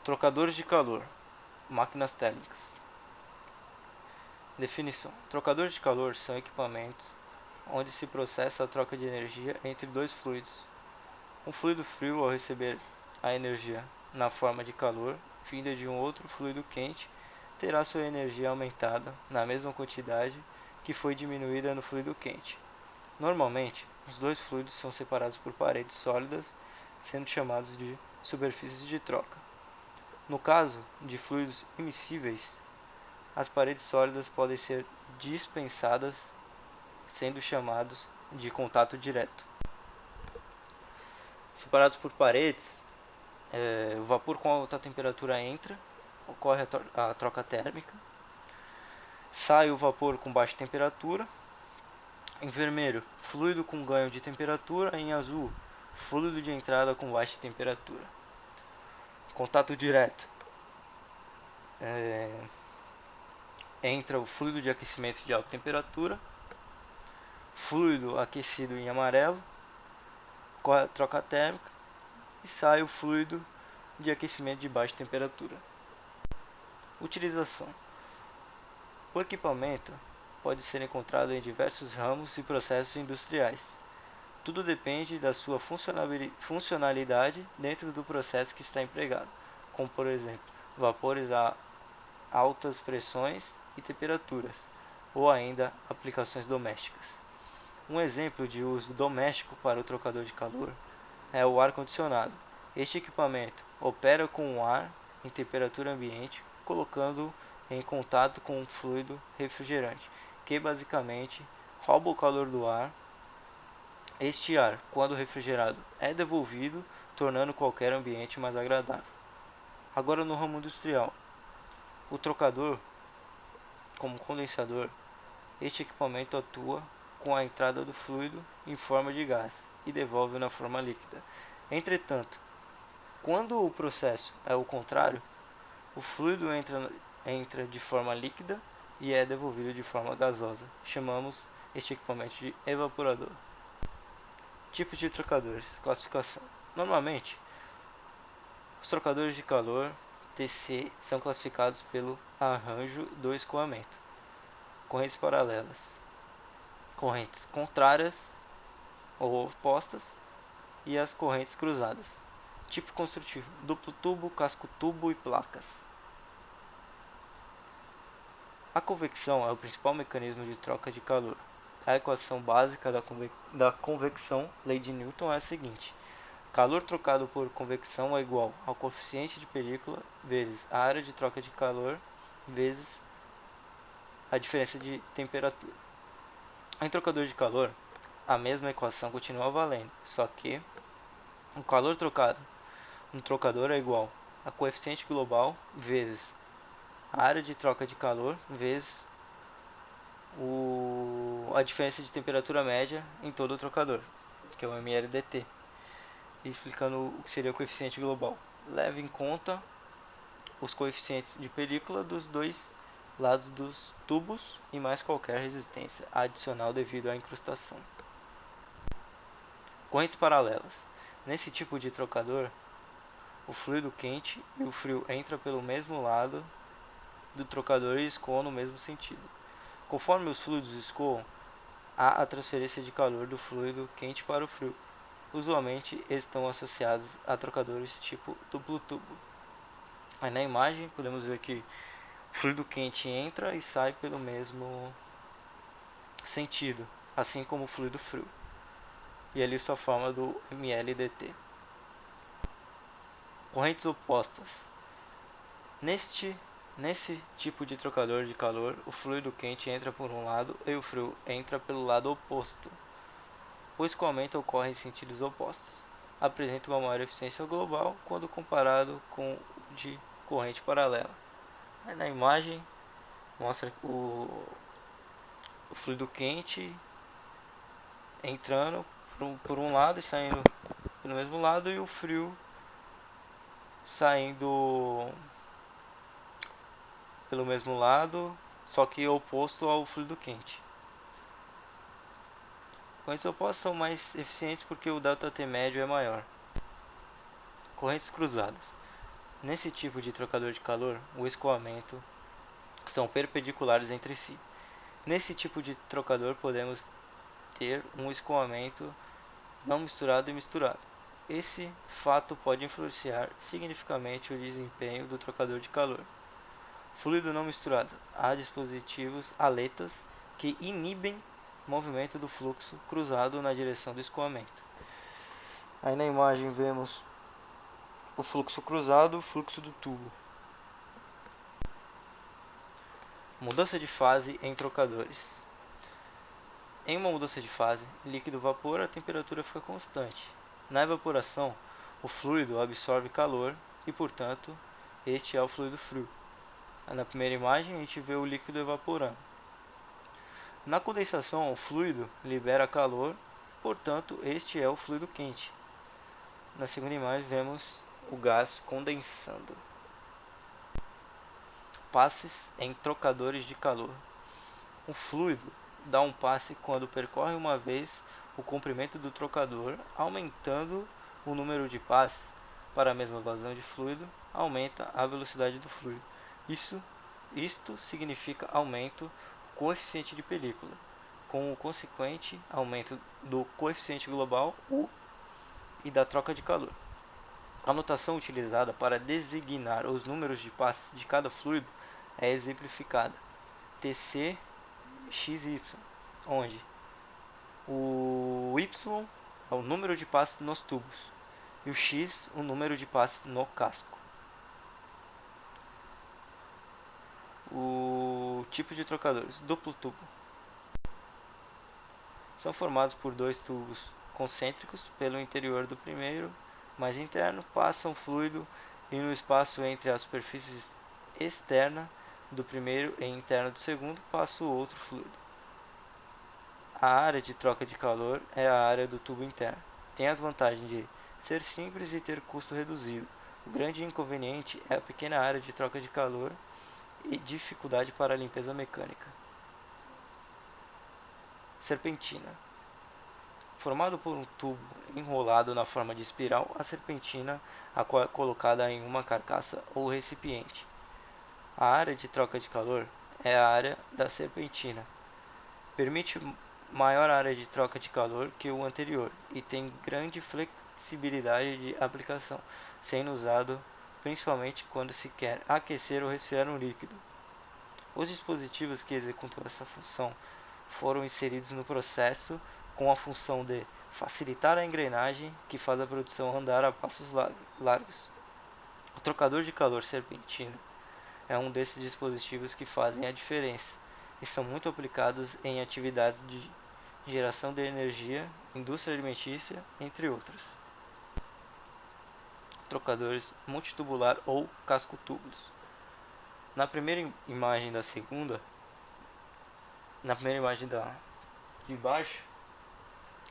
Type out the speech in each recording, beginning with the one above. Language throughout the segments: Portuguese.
Trocadores de calor, máquinas térmicas. Definição: trocadores de calor são equipamentos onde se processa a troca de energia entre dois fluidos. Um fluido frio, ao receber a energia na forma de calor vinda de um outro fluido quente, terá sua energia aumentada na mesma quantidade que foi diminuída no fluido quente. Normalmente, os dois fluidos são separados por paredes sólidas, sendo chamados de superfícies de troca. No caso de fluidos immiscíveis, as paredes sólidas podem ser dispensadas, sendo chamados de contato direto. Separados por paredes, o vapor com alta temperatura entra, ocorre a troca térmica, sai o vapor com baixa temperatura. Em vermelho, fluido com ganho de temperatura. Em azul, fluido de entrada com baixa temperatura. Contato direto. Entra o fluido de aquecimento de alta temperatura. Fluido aquecido em amarelo, ocorre a troca térmica. E sai o fluido de aquecimento de baixa temperatura. Utilização: o equipamento pode ser encontrado em diversos ramos e processos industriais. Tudo depende da sua funcionalidade dentro do processo que está empregado, como por exemplo, vapores a altas pressões e temperaturas, ou ainda aplicações domésticas. Um exemplo de uso doméstico para o trocador de calor é o ar-condicionado. Este equipamento opera com o ar em temperatura ambiente, colocando-o em contato com um fluido refrigerante, que basicamente rouba o calor do ar. Este ar, quando refrigerado, é devolvido, tornando qualquer ambiente mais agradável. Agora no ramo industrial, o trocador, como condensador, este equipamento atua com a entrada do fluido em forma de gás e devolve na forma líquida. Entretanto, quando o processo é o contrário, o fluido entra de forma líquida e é devolvido de forma gasosa. Chamamos este equipamento de evaporador. Tipos de trocadores. Classificação: normalmente, os trocadores de calor TC são classificados pelo arranjo do escoamento. Correntes paralelas, correntes contrárias ou opostas e as correntes cruzadas. Tipo construtivo: duplo tubo, casco tubo e placas. A convecção é o principal mecanismo de troca de calor. A equação básica da convecção, lei de Newton, é a seguinte: calor trocado por convecção é igual ao coeficiente de película vezes a área de troca de calor vezes a diferença de temperatura. Em trocador de calor, a mesma equação continua valendo, só que o calor trocado no trocador é igual a coeficiente global vezes a área de troca de calor vezes a diferença de temperatura média em todo o trocador, que é o mLdt. E explicando o que seria o coeficiente global. Leve em conta os coeficientes de película dos dois lados dos tubos e mais qualquer resistência adicional devido à incrustação. Correntes paralelas. Nesse tipo de trocador, o fluido quente e o frio entram pelo mesmo lado do trocador e escoam no mesmo sentido. Conforme os fluidos escoam, há a transferência de calor do fluido quente para o frio. Usualmente estão associados a trocadores tipo duplo tubo. Aí na imagem podemos ver que o fluido quente entra e sai pelo mesmo sentido, assim como o fluido frio. E ali sua forma do mLdt. Correntes opostas. Nesse tipo de trocador de calor, o fluido quente entra por um lado e o frio entra pelo lado oposto. O escoamento ocorre em sentidos opostos. Apresenta uma maior eficiência global quando comparado com o de corrente paralela. Aí na imagem mostra o fluido quente entrando por um lado e saindo pelo mesmo lado, e o frio saindo pelo mesmo lado, só que oposto ao fluido quente. Correntes opostas são mais eficientes porque o ΔT médio é maior. Correntes cruzadas. Nesse tipo de trocador de calor, o escoamento são perpendiculares entre si. Nesse tipo de trocador podemos ter um escoamento não misturado e misturado. Esse fato pode influenciar significativamente o desempenho do trocador de calor. Fluido não misturado. Há dispositivos aletas que inibem o movimento do fluxo cruzado na direção do escoamento. Aí na imagem vemos o fluxo cruzado, o fluxo do tubo. Mudança de fase em trocadores. Em uma mudança de fase, líquido-vapor, a temperatura fica constante. Na evaporação, o fluido absorve calor e, portanto, este é o fluido frio. Na primeira imagem, a gente vê o líquido evaporando. Na condensação, o fluido libera calor, portanto, este é o fluido quente. Na segunda imagem, vemos o gás condensando. Passes em trocadores de calor. O fluido dá um passe quando percorre uma vez o comprimento do trocador, aumentando o número de passes para a mesma vazão de fluido, aumenta a velocidade do fluido. Isto significa aumento do coeficiente de película, com o consequente aumento do coeficiente global U e da troca de calor. A notação utilizada para designar os números de passes de cada fluido é exemplificada. TC XY, onde o Y é o número de passes nos tubos e o X o número de passes no casco. O tipo de trocadores: duplo tubo. São formados por dois tubos concêntricos pelo interior do primeiro, mais interno, passam fluido e no espaço entre a superfície externa do primeiro e interna do segundo passa o outro fluido. A área de troca de calor é a área do tubo interno. Tem as vantagens de ser simples e ter custo reduzido. O grande inconveniente é a pequena área de troca de calor e dificuldade para a limpeza mecânica. Serpentina. Formado por um tubo enrolado na forma de espiral, a serpentina é colocada em uma carcaça ou recipiente. A área de troca de calor é a área da serpentina. Permite maior área de troca de calor que o anterior e tem grande flexibilidade de aplicação, sendo usado principalmente quando se quer aquecer ou resfriar um líquido. Os dispositivos que executam essa função foram inseridos no processo com a função de facilitar a engrenagem que faz a produção andar a passos largos. O trocador de calor serpentino é um desses dispositivos que fazem a diferença e são muito aplicados em atividades de geração de energia, indústria alimentícia, entre outras. Trocadores multitubular ou casco-tubos. Na primeira imagem da segunda, na primeira imagem de baixo,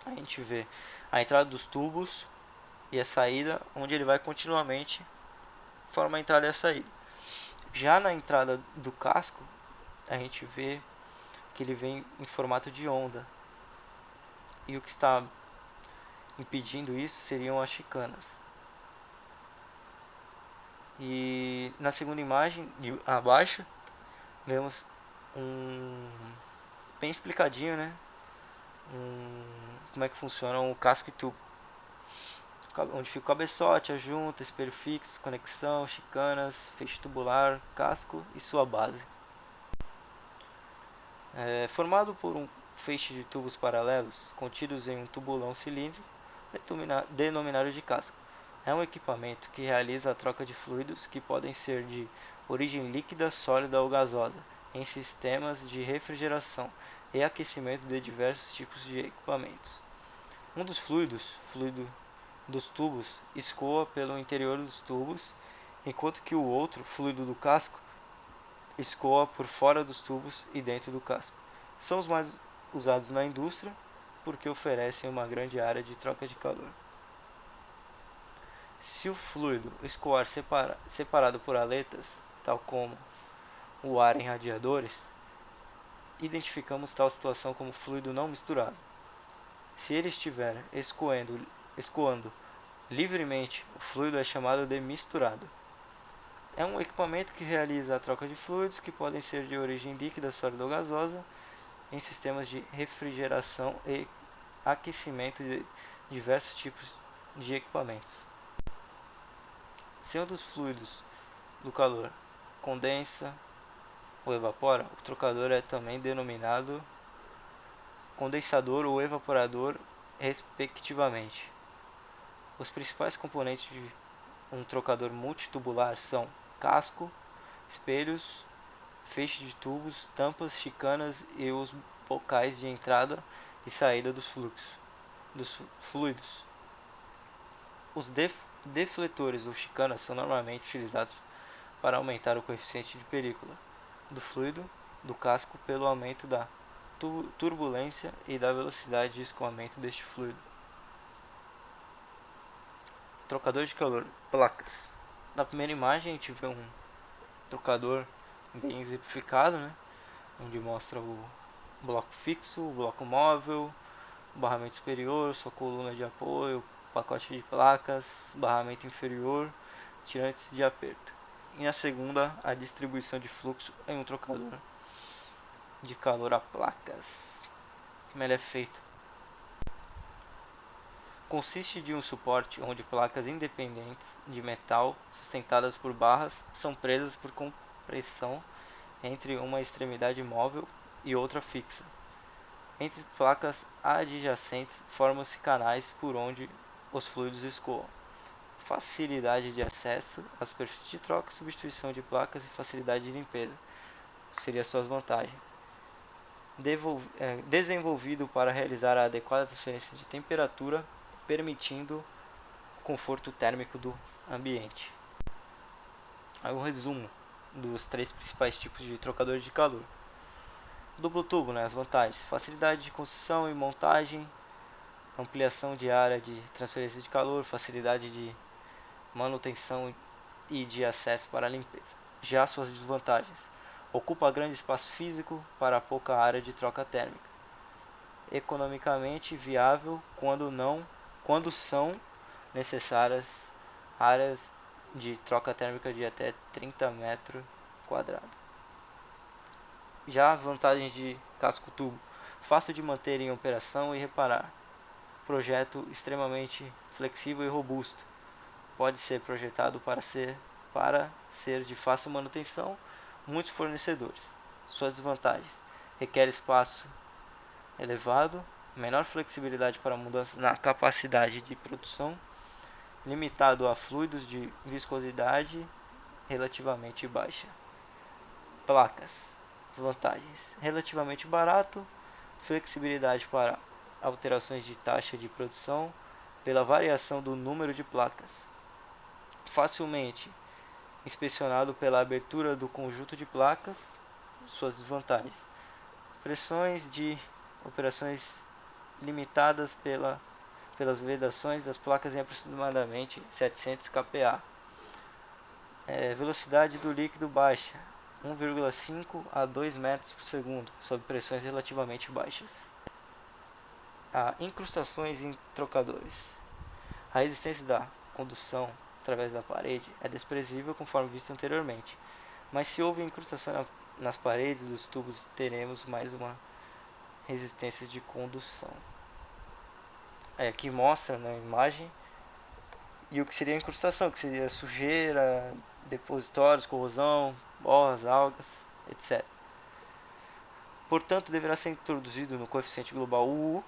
a gente vê a entrada dos tubos e a saída, onde ele vai continuamente forma a entrada e a saída. Já na entrada do casco, a gente vê que ele vem em formato de onda. E o que está impedindo isso seriam as chicanas. E na segunda imagem, abaixo, vemos bem explicadinho, né? Como é que funciona o casco e tubo. Onde fica o cabeçote, a junta, espelho fixo, conexão, chicanas, feixe tubular, casco e sua base. Formado por um feixe de tubos paralelos contidos em um tubulão cilíndrico, denominado de casco. É um equipamento que realiza a troca de fluidos que podem ser de origem líquida, sólida ou gasosa, em sistemas de refrigeração e aquecimento de diversos tipos de equipamentos. Um dos fluido dos tubos, escoa pelo interior dos tubos, enquanto que o outro, fluido do casco, escoa por fora dos tubos e dentro do casco. São os mais usados na indústria porque oferecem uma grande área de troca de calor. Se o fluido escoar separado por aletas, tal como o ar em radiadores, identificamos tal situação como fluido não misturado. Se ele estiver escoando livremente, o fluido é chamado de misturado. É um equipamento que realiza a troca de fluidos que podem ser de origem líquida, sólida ou gasosa em sistemas de refrigeração e aquecimento de diversos tipos de equipamentos. Se um dos fluidos do calor condensa ou evapora, o trocador é também denominado condensador ou evaporador, respectivamente. Os principais componentes de um trocador multitubular são casco, espelhos, feixe de tubos, tampas, chicanas e os bocais de entrada e saída dos fluidos. Os defletores ou chicanas são normalmente utilizados para aumentar o coeficiente de película do fluido do casco pelo aumento da turbulência e da velocidade de escoamento deste fluido. Trocador de calor, placas. Na primeira imagem a gente vê um trocador bem exemplificado, né? Onde mostra o bloco fixo, o bloco móvel, o barramento superior, sua coluna de apoio, pacote de placas, barramento inferior, tirantes de aperto. E na segunda, a distribuição de fluxo em um trocador de calor a placas. Como ele é feito? Consiste de um suporte onde placas independentes de metal, sustentadas por barras, são presas por compressão entre uma extremidade móvel e outra fixa. Entre placas adjacentes formam-se canais por onde os fluidos escoam. Facilidade de acesso à superfície de troca, substituição de placas e facilidade de limpeza seriam suas vantagens. Desenvolvido para realizar a adequada transferência de temperatura, permitindo o conforto térmico do ambiente. Aí um resumo dos três principais tipos de trocadores de calor. Duplo tubo, né, as vantagens: facilidade de construção e montagem, ampliação de área de transferência de calor, facilidade de manutenção e de acesso para a limpeza. Já suas desvantagens: ocupa grande espaço físico para pouca área de troca térmica. Economicamente viável quando são necessárias áreas de troca térmica de até 30 metros quadrados. Já vantagens de casco tubo: fácil de manter em operação e reparar. Projeto extremamente flexível e robusto. Pode ser projetado para ser de fácil manutenção, muitos fornecedores. Suas desvantagens: requer espaço elevado, menor flexibilidade para mudanças na capacidade de produção, limitado a fluidos de viscosidade relativamente baixa. Placas. Desvantagens: relativamente barato, flexibilidade para alterações de taxa de produção pela variação do número de placas. Facilmente inspecionado pela abertura do conjunto de placas. Suas desvantagens: pressões de operações limitadas pelas vedações das placas em aproximadamente 700 kPa. Velocidade do líquido baixa, 1,5 a 2 metros por segundo, sob pressões relativamente baixas. Incrustações em trocadores. A resistência da condução através da parede é desprezível, conforme visto anteriormente, mas se houve incrustação nas paredes dos tubos, teremos mais uma resistência de condução. Aqui mostra na imagem e o que seria a incrustação, que seria sujeira, depositórios, corrosão, borras, algas, etc. Portanto, deverá ser introduzido no coeficiente global U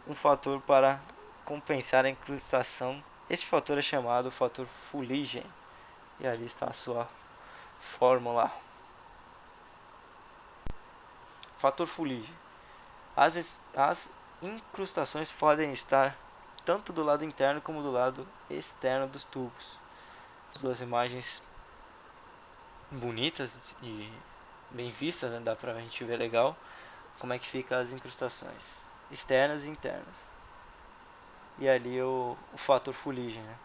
um fator para compensar a incrustação. Este fator é chamado fator Fuligem, e ali está a sua fórmula. Fator Fuligem. As incrustações podem estar tanto do lado interno como do lado externo dos tubos. Duas imagens bonitas e bem vistas, né? Dá pra gente ver legal como é que fica as incrustações externas e internas. E ali o fator Fuligem, né?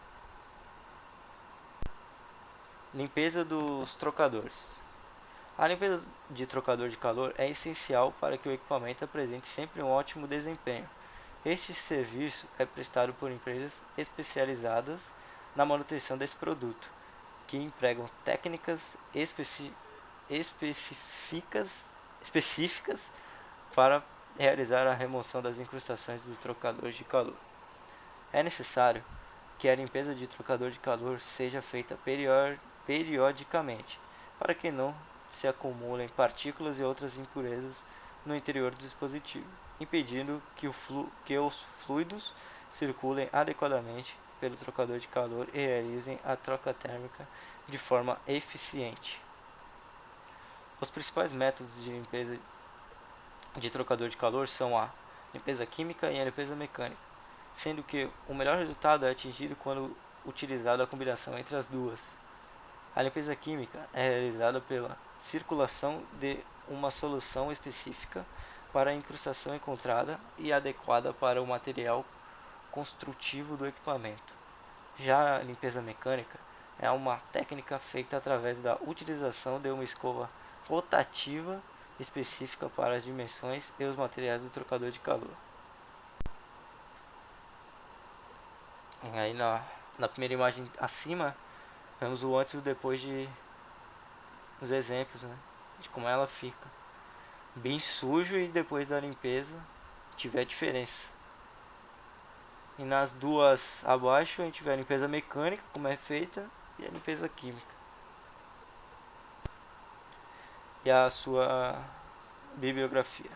Limpeza dos trocadores. A limpeza de trocador de calor é essencial para que o equipamento apresente sempre um ótimo desempenho. Este serviço é prestado por empresas especializadas na manutenção desse produto, que empregam técnicas específicas para realizar a remoção das incrustações dos trocadores de calor. É necessário que a limpeza de trocador de calor seja feita periodicamente, para que não se acumulem partículas e outras impurezas no interior do dispositivo, impedindo que os fluidos circulem adequadamente pelo trocador de calor e realizem a troca térmica de forma eficiente. Os principais métodos de limpeza de trocador de calor são a limpeza química e a limpeza mecânica, sendo que o melhor resultado é atingido quando utilizada a combinação entre as duas. A limpeza química é realizada pela circulação de uma solução específica para a incrustação encontrada e adequada para o material construtivo do equipamento. Já a limpeza mecânica é uma técnica feita através da utilização de uma escova rotativa específica para as dimensões e os materiais do trocador de calor. E aí na primeira imagem acima, vemos o antes e o depois de os exemplos, né, de como ela fica. Bem sujo e depois da limpeza tiver diferença. E nas duas abaixo a gente vê a limpeza mecânica, como é feita, e a limpeza química. E a sua bibliografia.